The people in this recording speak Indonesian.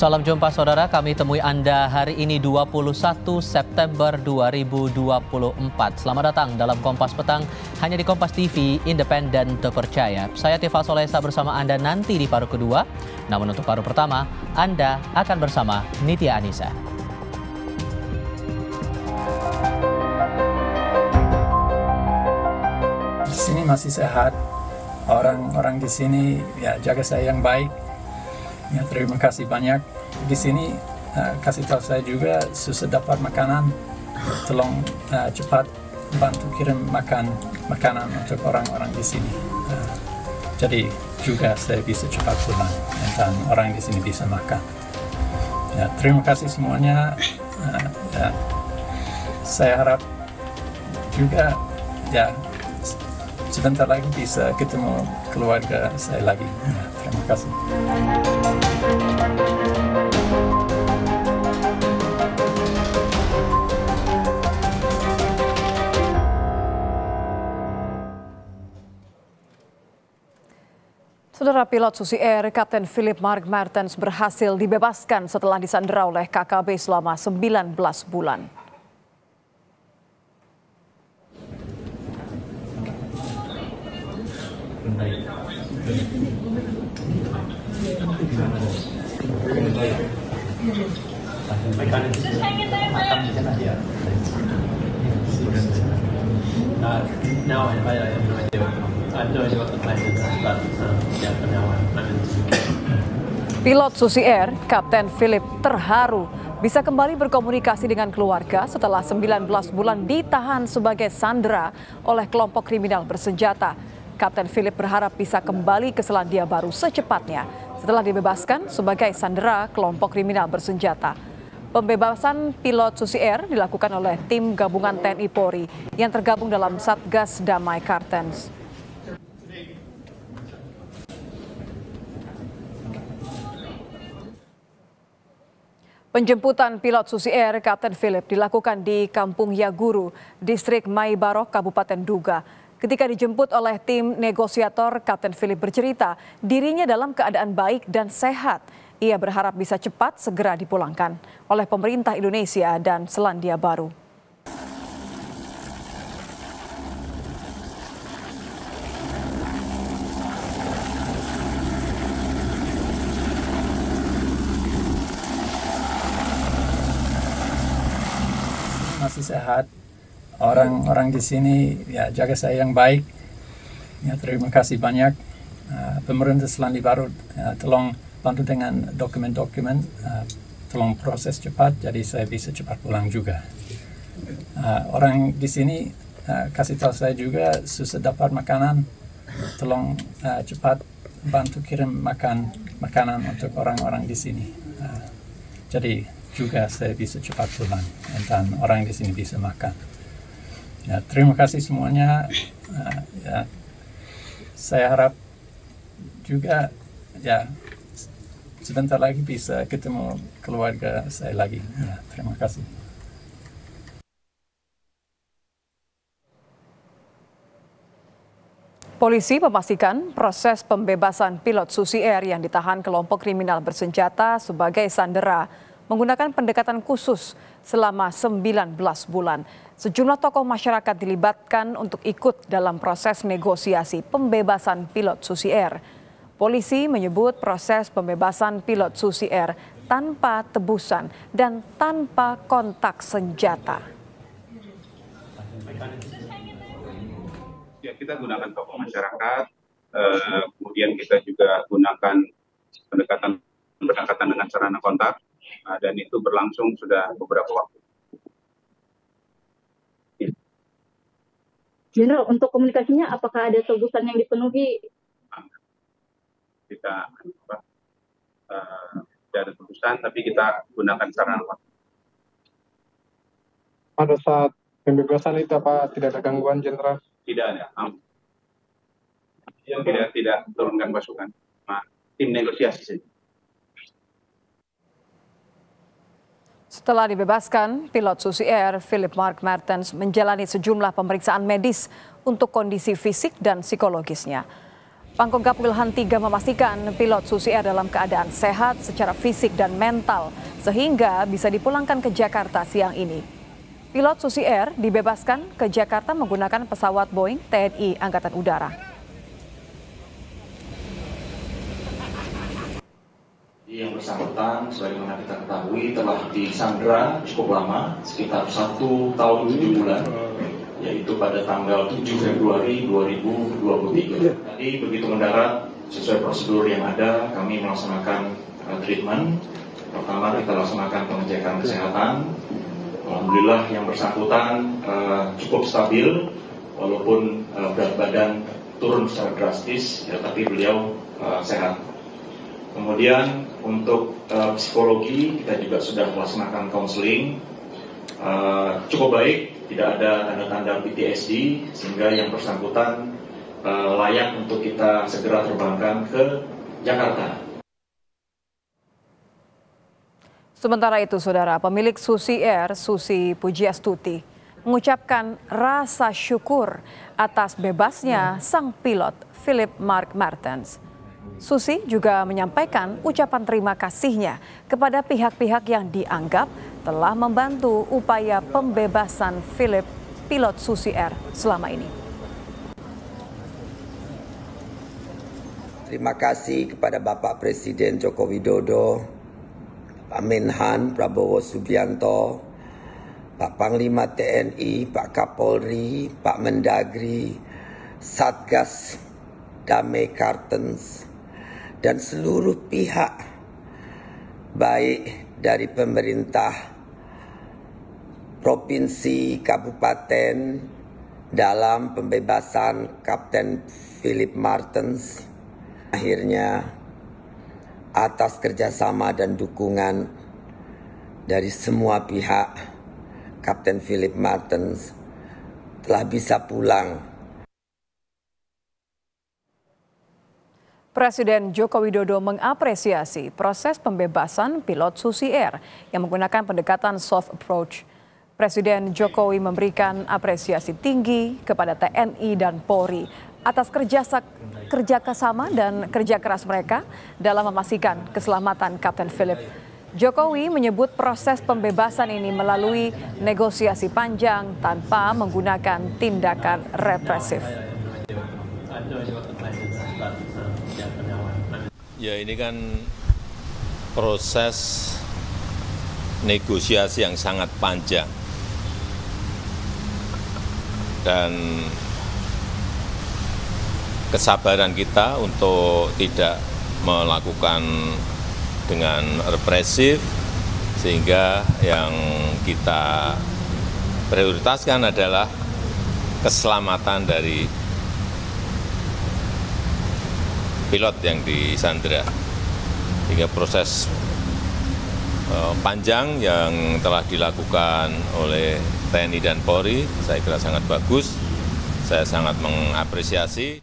Salam jumpa saudara, kami temui Anda hari ini 21 September 2024. Selamat datang dalam Kompas Petang, hanya di Kompas TV, independen terpercaya. Saya Tifa Solesa bersama Anda nanti di paruh kedua. Namun untuk paruh pertama, Anda akan bersama Nitya Anissa. Di sini masih sehat, orang-orang di sini ya jaga saya yang baik. Ya, terima kasih banyak. Di sini kasih tahu saya juga susah dapat makanan, tolong cepat bantu kirim makanan untuk orang-orang di sini. Jadi juga saya bisa cepat pulang dan orang di sini bisa makan. Ya, terima kasih semuanya. Ya, saya harap juga ya sebentar lagi bisa ketemu keluarga saya lagi. Ya, terima kasih. Saudara, pilot Susi Air Kapten Philip Mark Mertens berhasil dibebaskan setelah disandera oleh KKB selama 19 bulan. Pilot Susi Air, Kapten Philip terharu bisa kembali berkomunikasi dengan keluarga setelah 19 bulan ditahan sebagai sandera oleh kelompok kriminal bersenjata. Kapten Philip berharap bisa kembali ke Selandia Baru secepatnya setelah dibebaskan sebagai sandera kelompok kriminal bersenjata. Pembebasan pilot Susi Air dilakukan oleh tim gabungan TNI Polri yang tergabung dalam Satgas Damai Kartens. Penjemputan pilot Susi Air Kapten Philip dilakukan di Kampung Yaguru, Distrik Mai Barok, Kabupaten Duga. Ketika dijemput oleh tim negosiator, Kapten Philip bercerita dirinya dalam keadaan baik dan sehat. Ia berharap bisa cepat segera dipulangkan oleh pemerintah Indonesia dan Selandia Baru. Masih sehat, orang-orang di sini ya jaga saya yang baik. Ya, terima kasih banyak. Pemerintah Selandia Baru tolong bantu dengan dokumen-dokumen, tolong proses cepat jadi saya bisa cepat pulang juga. Orang di sini kasih tahu saya juga susah dapat makanan, tolong cepat bantu kirim makanan untuk orang-orang di sini. Jadi juga saya bisa cepat pulang dan orang di sini bisa makan. Ya, terima kasih semuanya. Ya, saya harap juga ya sebentar lagi bisa ketemu keluarga saya lagi. Ya, terima kasih. Polisi memastikan proses pembebasan pilot Susi Air yang ditahan kelompok kriminal bersenjata sebagai sandera menggunakan pendekatan khusus selama 19 bulan. Sejumlah tokoh masyarakat dilibatkan untuk ikut dalam proses negosiasi pembebasan pilot Susi Air. Polisi menyebut proses pembebasan pilot Susi Air tanpa tebusan dan tanpa kontak senjata. Ya, kita gunakan tokoh masyarakat, kemudian kita juga gunakan pendekatan dengan sarana kontak, dan itu berlangsung sudah beberapa waktu. Jenderal, untuk komunikasinya apakah ada tebusan yang dipenuhi? Kita tidak ada tebusan, tapi kita gunakan sarana kontak. Pada saat pembebasan itu apa tidak ada gangguan, Jenderal? Tidak ada. Tidak turunkan pasukan. Tim negosiasi saja. Setelah dibebaskan, pilot Susi Air Philip Mark Mertens menjalani sejumlah pemeriksaan medis untuk kondisi fisik dan psikologisnya. Pangkogap Wilhan 3 memastikan pilot Susi Air dalam keadaan sehat secara fisik dan mental sehingga bisa dipulangkan ke Jakarta siang ini. Pilot Susi Air dibebaskan ke Jakarta menggunakan pesawat Boeing TNI Angkatan Udara. Yang bersangkutan, sebagaimana kita ketahui, telah disandra cukup lama, sekitar 1 tahun 7 bulan, yaitu pada tanggal 7 Februari 2023. Tadi begitu mendarat, sesuai prosedur yang ada, kami melaksanakan treatment. Pertama kita laksanakan pengecekan kesehatan. Alhamdulillah yang bersangkutan cukup stabil, walaupun berat badan turun secara drastis, ya, tapi beliau sehat. Kemudian untuk psikologi kita juga sudah melaksanakan konseling, cukup baik, tidak ada tanda-tanda PTSD, sehingga yang bersangkutan layak untuk kita segera terbangkan ke Jakarta. Sementara itu, Saudara, pemilik Susi Air, Susi Pujiastuti, mengucapkan rasa syukur atas bebasnya sang pilot Philip Mark Martens. Susi juga menyampaikan ucapan terima kasihnya kepada pihak-pihak yang dianggap telah membantu upaya pembebasan Philip, pilot Susi Air, selama ini. Terima kasih kepada Bapak Presiden Joko Widodo, Pak Menhan Prabowo Subianto, Pak Panglima TNI, Pak Kapolri, Pak Mendagri, Satgas Damai Kartens, dan seluruh pihak, baik dari pemerintah provinsi, kabupaten, dalam pembebasan Kapten Philip Martens. Akhirnya, atas kerjasama dan dukungan dari semua pihak, Kapten Philip Martens telah bisa pulang. Presiden Joko Widodo mengapresiasi proses pembebasan pilot Susi Air yang menggunakan pendekatan soft approach. Presiden Jokowi memberikan apresiasi tinggi kepada TNI dan Polri atas kerjasama dan kerja keras mereka dalam memastikan keselamatan Kapten Philip. Jokowi menyebut proses pembebasan ini melalui negosiasi panjang tanpa menggunakan tindakan represif. Ya, ini kan proses negosiasi yang sangat panjang dan kesabaran kita untuk tidak melakukan dengan represif, sehingga yang kita prioritaskan adalah keselamatan dari pilot yang disandra. Hingga proses panjang yang telah dilakukan oleh TNI dan Polri, saya kira sangat bagus, saya sangat mengapresiasi.